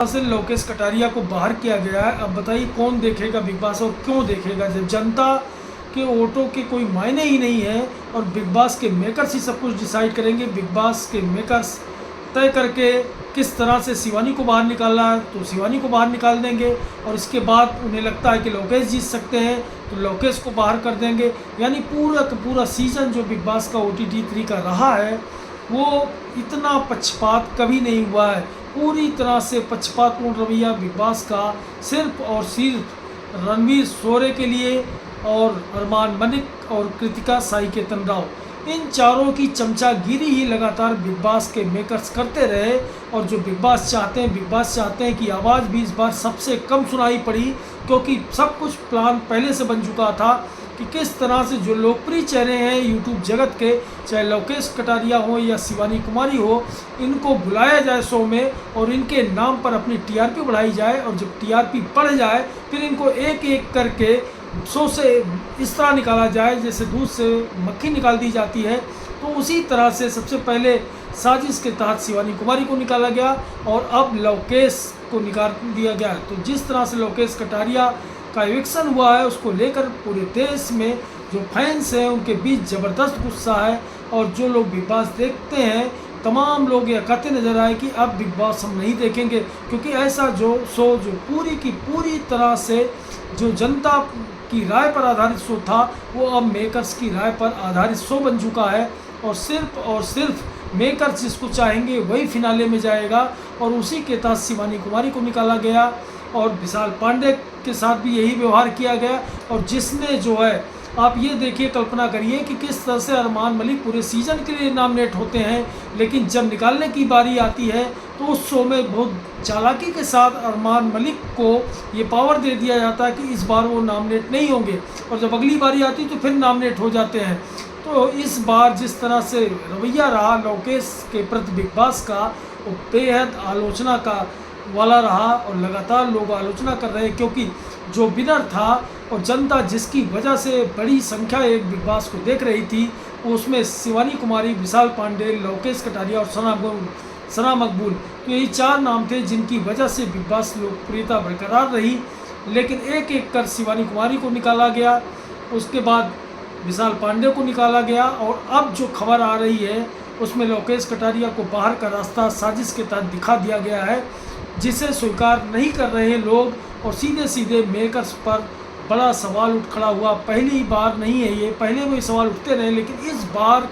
से लोकेश कटारिया को बाहर किया गया है। अब बताइए कौन देखेगा बिग बास और क्यों देखेगा, जब जनता के वोटों के कोई मायने ही नहीं है और बिग बास के मेकर्स ही सब कुछ डिसाइड करेंगे। बिग बास के मेकर्स तय करके किस तरह से शिवानी को बाहर निकालना है तो शिवानी को बाहर निकाल देंगे, और इसके बाद उन्हें लगता है कि लोकेश जीत सकते हैं तो लोकेश को बाहर कर देंगे। यानी पूरा का पूरा सीज़न जो बिग बास का OTT 3 का रहा है वो इतना पक्षपात कभी नहीं हुआ है। पूरी तरह से पक्षपातपूर्ण रवैया बिग बास का सिर्फ और सिर्फ रणवीर शोरे के लिए और अरमान मलिक और कृतिका साईकेतन राव, इन चारों की चमचागिरी ही लगातार बिग बास के मेकर्स करते रहे। और जो बिग बास चाहते हैं कि आवाज़ भी इस बार सबसे कम सुनाई पड़ी, क्योंकि सब कुछ प्लान पहले से बन चुका था कि किस तरह से जो लोकप्रिय चेहरे हैं यूट्यूब जगत के, चाहे लोकेश कटारिया हो या शिवानी कुमारी हो, इनको बुलाया जाए शो में और इनके नाम पर अपनी TRP बढ़ाई जाए, और जब TRP बढ़ जाए फिर इनको एक एक करके शो से इस तरह निकाला जाए जैसे दूध से मक्खी निकाल दी जाती है। तो उसी तरह से सबसे पहले साजिश के तहत शिवानी कुमारी को निकाला गया और अब लोकेश को निकाल दिया गया। तो जिस तरह से लोकेश कटारिया का इविक्शन हुआ है उसको लेकर पूरे देश में जो फैंस हैं उनके बीच ज़बरदस्त गुस्सा है, और जो लोग बिग बास देखते हैं तमाम लोग यह कहते नजर आए कि अब बिग बॉस हम नहीं देखेंगे, क्योंकि ऐसा जो शो जो पूरी की पूरी तरह से जो जनता की राय पर आधारित शो था वो अब मेकर्स की राय पर आधारित शो बन चुका है, और सिर्फ मेकर्स जिसको चाहेंगे वही फिनाले में जाएगा। और उसी के तहत शिवानी कुमारी को निकाला गया और विशाल पांडे के साथ भी यही व्यवहार किया गया, और जिसने जो है आप ये देखिए, कल्पना करिए कि किस तरह से अरमान मलिक पूरे सीज़न के लिए नॉमिनेट होते हैं, लेकिन जब निकालने की बारी आती है तो उस शो में बहुत चालाकी के साथ अरमान मलिक को ये पावर दे दिया जाता है कि इस बार वो नॉमिनेट नहीं होंगे, और जब अगली बारी आती तो फिर नॉमिनेट हो जाते हैं। तो इस बार जिस तरह से रवैया रहा लोकेश के प्रति बिग बास का, वो बेहद आलोचना का वाला रहा, और लगातार लोग आलोचना कर रहे हैं, क्योंकि जो विनर था और जनता जिसकी वजह से बड़ी संख्या एक बिग बास को देख रही थी, उसमें शिवानी कुमारी, विशाल पांडे, लोकेश कटारिया और सना मकबूल, तो यही 4 नाम थे जिनकी वजह से बिग बास लोकप्रियता बरकरार रही। लेकिन एक एक कर शिवानी कुमारी को निकाला गया, उसके बाद विशाल पांडे को निकाला गया, और अब जो खबर आ रही है उसमें लोकेश कटारिया को बाहर का रास्ता साजिश के तहत दिखा दिया गया है, जिसे स्वीकार नहीं कर रहे लोग, और सीधे सीधे मेकर्स पर बड़ा सवाल उठ खड़ा हुआ। पहली बार नहीं है ये, पहले भी सवाल उठते रहे, लेकिन इस बार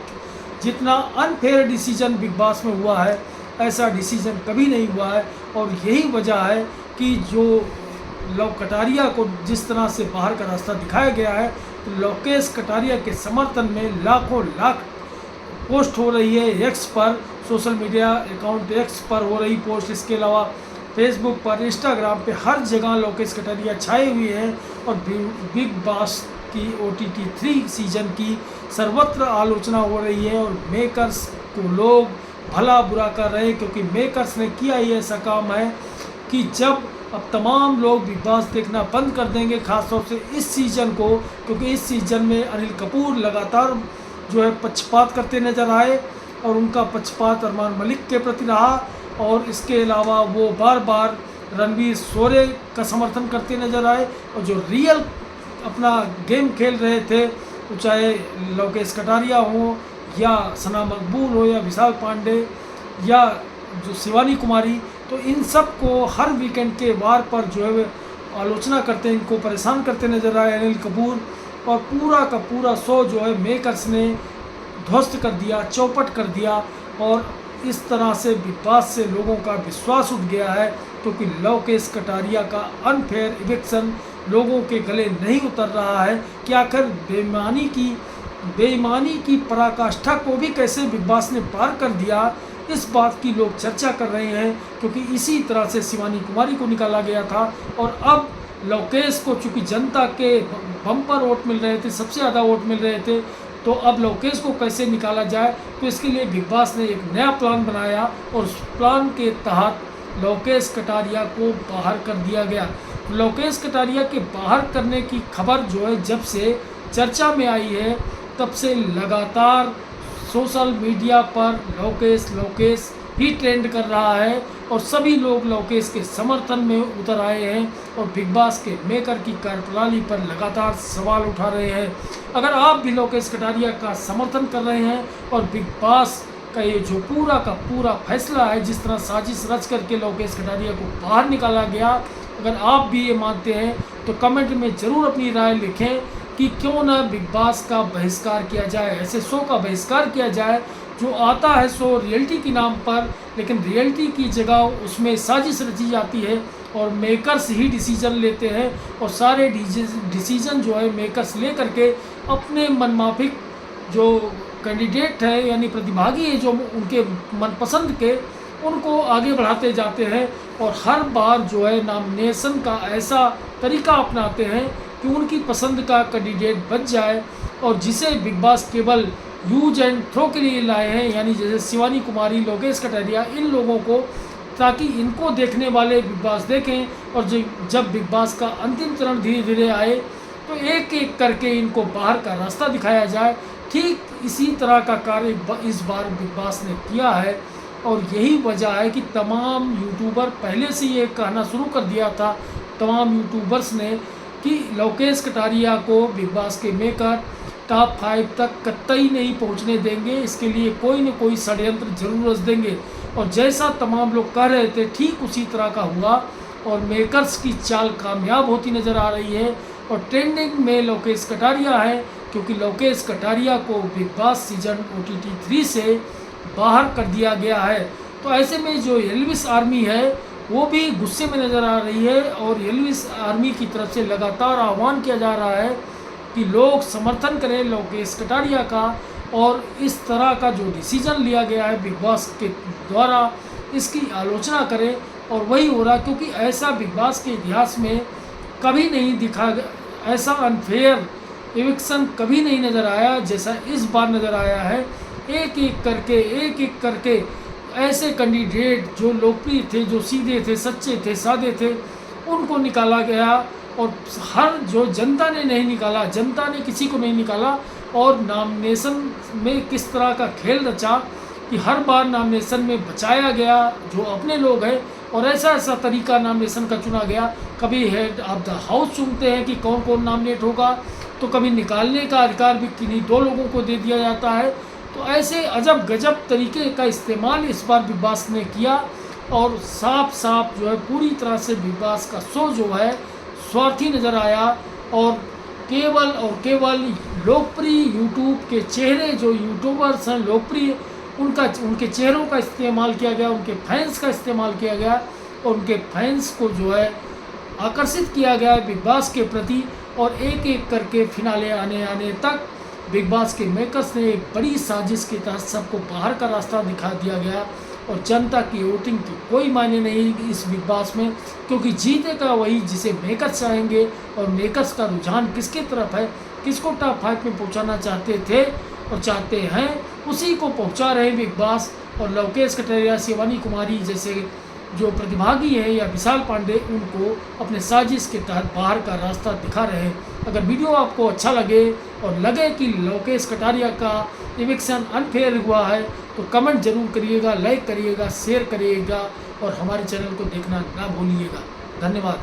जितना अनफेयर डिसीजन बिग बास में हुआ है ऐसा डिसीजन कभी नहीं हुआ है। और यही वजह है कि जो कटारिया को जिस तरह से बाहर का रास्ता दिखाया गया है, तो लोकेश कटारिया के समर्थन में लाखों लाख पोस्ट हो रही है एक्स पर, सोशल मीडिया अकाउंट एक्स पर हो रही पोस्ट, इसके अलावा फेसबुक पर, इंस्टाग्राम पे, हर जगह लोकेश कटारिया छाए हुए हैं। और बिग बास की OTT 3 सीजन की सर्वत्र आलोचना हो रही है, और मेकर्स को लोग भला बुरा कर रहे हैं, क्योंकि मेकर्स ने किया ही ऐसा काम है कि जब अब तमाम लोग बिग बास देखना बंद कर देंगे, खासतौर से इस सीज़न को, क्योंकि इस सीज़न में अनिल कपूर लगातार जो है पक्षपात करते नजर आए, और उनका पक्षपात अरमान मलिक के प्रति रहा, और इसके अलावा वो बार बार रणवीर शोरे का समर्थन करते नजर आए, और जो रियल अपना गेम खेल रहे थे, तो चाहे लोकेश कटारिया हो या सना मकबूल हो या विशाल पांडे या जो शिवानी कुमारी, तो इन सब को हर वीकेंड के वार पर जो है आलोचना करते, इनको परेशान करते नजर आए अनिल कपूर, और पूरा का पूरा शो जो है मेकर्स ने ध्वस्त कर दिया, चौपट कर दिया। और इस तरह से बिग बास से लोगों का विश्वास उठ गया है, क्योंकि लोकेश कटारिया का अनफेयर इविक्शन लोगों के गले नहीं उतर रहा है कि आखिर बेईमानी की पराकाष्ठा को भी कैसे बिग बास ने पार कर दिया, इस बात की लोग चर्चा कर रहे हैं। क्योंकि इसी तरह से शिवानी कुमारी को निकाला गया था, और अब लोकेश को चूँकि जनता के बम्पर वोट मिल रहे थे, सबसे ज़्यादा वोट मिल रहे थे, तो अब लोकेश को कैसे निकाला जाए, तो इसके लिए बिग बास ने एक नया प्लान बनाया, और उस प्लान के तहत लोकेश कटारिया को बाहर कर दिया गया। लोकेश कटारिया के बाहर करने की खबर जो है जब से चर्चा में आई है, तब से लगातार सोशल मीडिया पर लोकेश ही ट्रेंड कर रहा है और सभी लोग लोकेश के समर्थन में उतर आए हैं और बिग बॉस के मेकर की कार्यप्रणाली पर लगातार सवाल उठा रहे हैं। अगर आप भी लोकेश कटारिया का समर्थन कर रहे हैं और बिग बॉस का ये जो पूरा का पूरा फैसला है, जिस तरह साजिश रच करके लोकेश कटारिया को बाहर निकाला गया, अगर आप भी ये मानते हैं तो कमेंट में ज़रूर अपनी राय लिखें कि क्यों ना बिग बॉस का बहिष्कार किया जाए, ऐसे शो का बहिष्कार किया जाए जो आता है शो रियलिटी के नाम पर, लेकिन रियलिटी की जगह उसमें साजिश रची जाती है और मेकर्स ही डिसीजन लेते हैं और सारे डिसीजन जो है मेकर्स ले करके अपने मनमाफिक जो कैंडिडेट है यानी प्रतिभागी है जो उनके मनपसंद के, उनको आगे बढ़ाते जाते हैं और हर बार जो है नॉमिनेशन का ऐसा तरीका अपनाते हैं कि उनकी पसंद का कैंडिडेट बच जाए और जिसे बिग बॉस केवल यूज एंड थ्रो के लिए लाए हैं, यानी जैसे शिवानी कुमारी, लोकेश कटारिया, इन लोगों को, ताकि इनको देखने वाले बिग बॉस देखें और जब बिग बॉस का अंतिम चरण धीरे धीरे आए तो एक एक करके इनको बाहर का रास्ता दिखाया जाए। ठीक इसी तरह का कार्य इस बार बिग बॉस ने किया है और यही वजह है कि तमाम यूट्यूबर पहले से ये कहना शुरू कर दिया था, तमाम यूट्यूबर्स ने, कि लोकेश कटारिया को बिग बॉस के मेकर टॉप 5 तक कतई नहीं पहुंचने देंगे, इसके लिए कोई न कोई षड्यंत्र जरूर रच देंगे। और जैसा तमाम लोग कह रहे थे ठीक उसी तरह का हुआ और मेकर्स की चाल कामयाब होती नज़र आ रही है और ट्रेंडिंग में लोकेश कटारिया है, क्योंकि लोकेश कटारिया को बिग बॉस सीजन OTT 3 से बाहर कर दिया गया है। तो ऐसे में जो एल्विस आर्मी है वो भी गुस्से में नज़र आ रही है और एल्विस आर्मी की तरफ से लगातार आह्वान किया जा रहा है कि लोग समर्थन करें लोकेश कटारिया का और इस तरह का जो डिसीजन लिया गया है बिग बॉस के द्वारा इसकी आलोचना करें। और वही हो रहा, क्योंकि ऐसा बिग बॉस के इतिहास में कभी नहीं दिखा, ऐसा अनफेयर इविक्शन कभी नहीं नज़र आया जैसा इस बार नज़र आया है। एक एक करके ऐसे कैंडिडेट जो लोकप्रिय थे, जो सीधे थे, सच्चे थे, सादे थे, उनको निकाला गया और हर जो जनता ने नहीं निकाला, जनता ने किसी को नहीं निकाला और नॉमिनेशन में किस तरह का खेल रचा कि हर बार नॉमिनेशन में बचाया गया जो अपने लोग हैं और ऐसा ऐसा तरीका नॉमिनेशन का चुना गया। कभी हेड ऑफ द हाउस चुनते हैं कि कौन कौन नॉमिनेट होगा, तो कभी निकालने का अधिकार भी किन्हीं 2 लोगों को दे दिया जाता है। तो ऐसे अजब गजब तरीके का इस्तेमाल इस बार बिग बॉस ने किया और साफ साफ जो है पूरी तरह से बिग बॉस का शो जो है स्वार्थी नज़र आया और केवल लोकप्रिय यूट्यूब के चेहरे, जो यूट्यूबर्स हैं लोकप्रिय, उनके चेहरों का इस्तेमाल किया गया, उनके फैंस का इस्तेमाल किया गया और उनके फैंस को जो है आकर्षित किया गया बिग बॉस के प्रति। और एक एक करके फिनाले आने तक बिग बॉस के मेकर्स ने एक बड़ी साजिश के तहत सबको बाहर का रास्ता दिखा दिया गया और जनता की वोटिंग की कोई मायने नहीं इस बिग बॉस में, क्योंकि जीतेगा वही जिसे मेकर्स चाहेंगे और मेकर्स का रुझान किसकी तरफ है, किसको टॉप 5 में पहुंचाना चाहते थे और चाहते हैं उसी को पहुंचा रहे बिग बॉस। और लोकेश कटारिया, शिवानी कुमारी जैसे जो प्रतिभागी है या विशाल पांडे, उनको अपने साजिश के तहत बाहर का रास्ता दिखा रहे हैं। अगर वीडियो आपको अच्छा लगे और लगे कि लोकेश कटारिया का इविक्शन अनफेयर हुआ है तो कमेंट जरूर करिएगा, लाइक करिएगा, शेयर करिएगा और हमारे चैनल को देखना ना भूलिएगा। धन्यवाद।